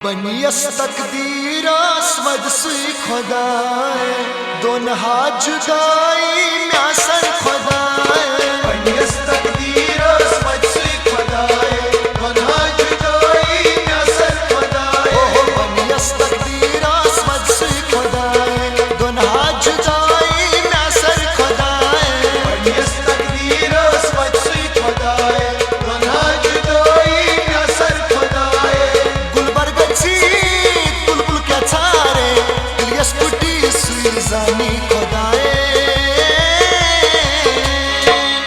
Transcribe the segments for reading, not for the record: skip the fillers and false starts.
बनियस तकदीरस वदसी खुदाए दोन हाथ जुदाई म्यासन खुदाए बनियस तकदीरस वदसी खुदाए दोन हाथ जुदाई म्यासन खुदाए ओ बनियस तकदीरस वदसी खुदाए दोन हाथ जुदाई म्यासन खुदाए बनियस तकदीरस वदसी खुदाए दोन हाथ जुदाई म्यासन खुदाए बुलबुल क्या छारे इलियस पुटी सुई जानी खुदाए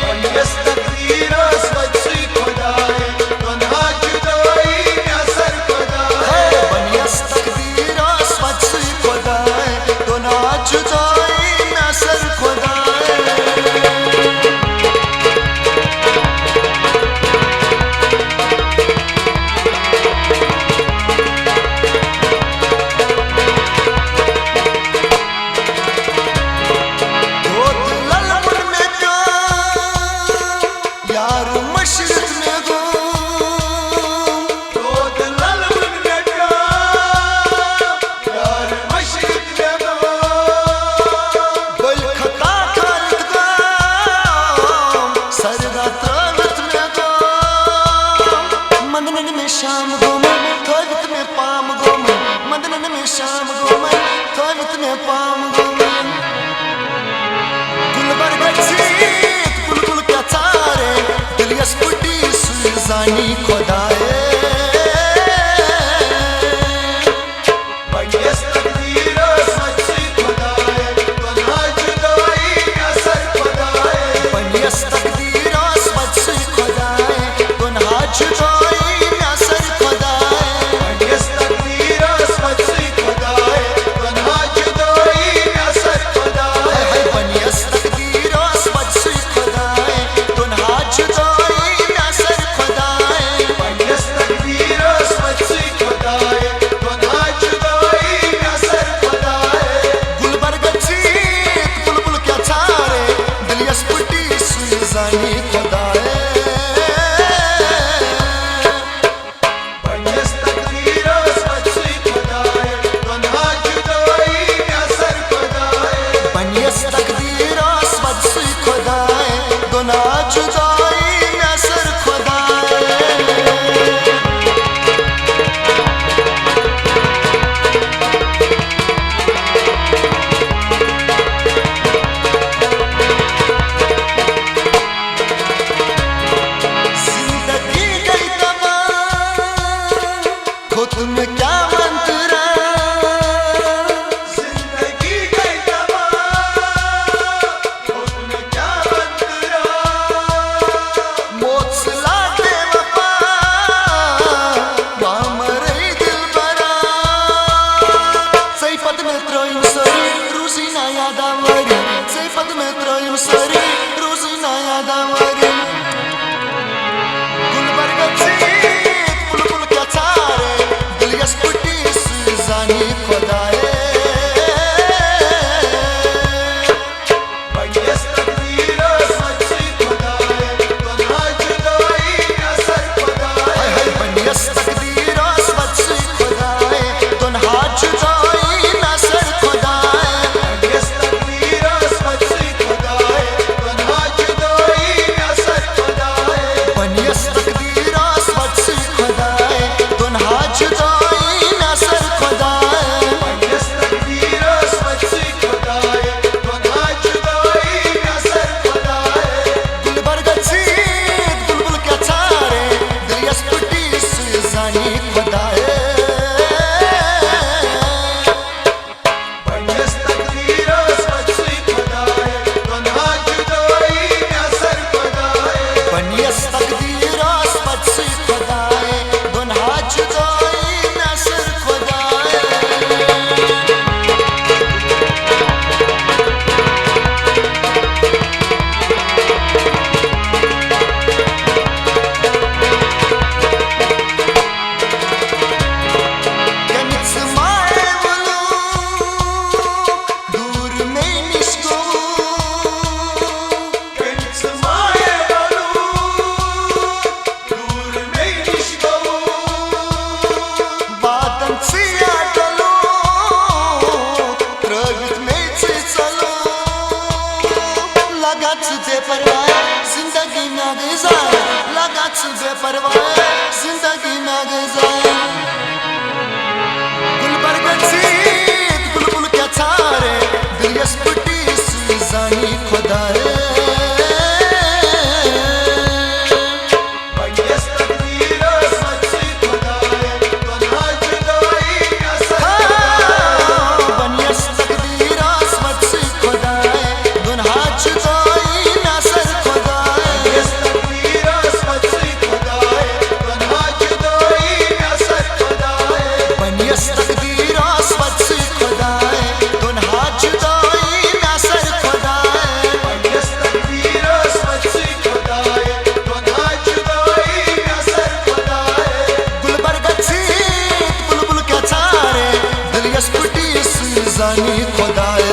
बनियस तकदीरस वदसी खुदाए दोन हाथ जुदाई म्यासन खुदाए बनियस तकदीरस वदसी खुदाए दोन हाथ जुदाई म्यासन खुदाए शाम गुम थोड़त में पाम गुम मदन में शाम गुम थोड़त में पाम गुम गुलबर गछी बुलबुल क्या चारे दिलियस पुटी सुई जानी खुदाए बनियस तकदीरस वदसी खुदाए दोन हाथ जुदाई म्यासन खुदाए बनियस तकदीरस वदसी खुदाए दोन हाथ जुदाई जानी खुदाए बनियस तकदीरस वदसी खुदाए दोन हाथ जुदाई म्यासन खुदाए बनियस तकदीरस वदसी खुदाए दोन हाथ जुदाई म्यासन खुदाए तुम्हें क्या मंत्रा जिंदगी गई तबाह तुम्हें क्या मंत्रा मौत से लाटे वफा वामरे दिल बरा सैफत में त्रोइम सरी रूसी ना यादावरी सैफत में त्रोइम सरी रूसी ना यादावरी गुलबर गछी बुलबुल क्या छारे दिलियस पुटी सुई बेपरवाह जिंदगी में गुजारे गुलबर्ग चीत बुलबुल क्या छारे दिल यस्पटी सुजानी खुदाए जानी खुदाए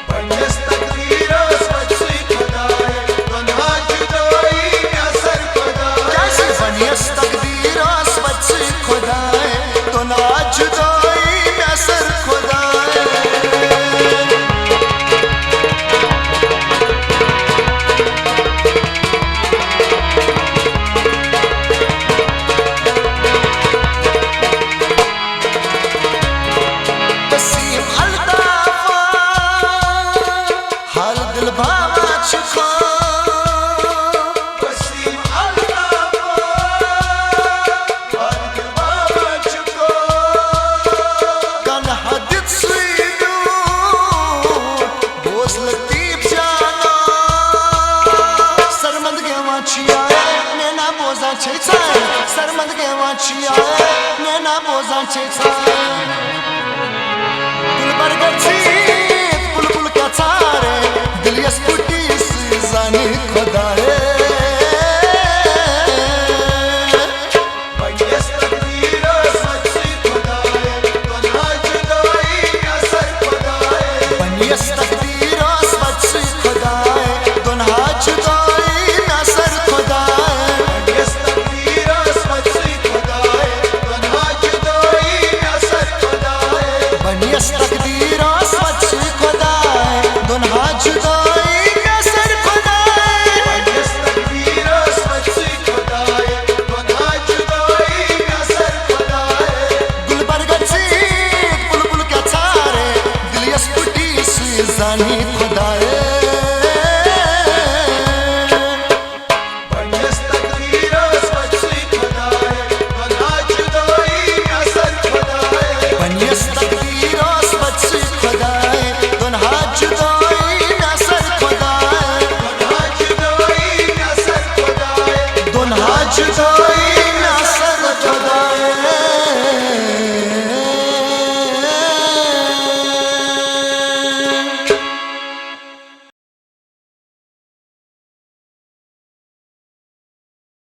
बनियस तकदीर सच्ची खुदाए दुनिया जुदाई असर खुदाए कैसी बनियस तकदीर सच्ची खुदाए दुनिया जुदाई असर खुदाए सरमंद के वाचिया नैना बोझा छेछा गुलबर्ग चीत बुलबुल क्या छारे दिल यस्पुटी जानी खुदाए बनियस तकदीर सच्ची खुदाए दुनिया जुदाई असर खुदाए बनियस तकदीर सच्ची खुदाए दुनिया जुदाई असर खुदाए बनियस तकदीर सच्ची खुदाए दुनिया जुदाई असर खुदाए बनियस तकदीर सच्ची खुदाए दुनिया जुदाई असर खुदाए गुलबर्ग चीत बुलबुल क्या छारे दिल यस्पुटी जानी खुदाए बनियस तकदीर सच्ची खुदाए दुनिया जुदाई असर खुदाए बनियस तकदीर सच्ची खुदाए दुनिया जुदाई असर खुदाए दुनिया जुदाई असर खुदाए दुनिया जुदाई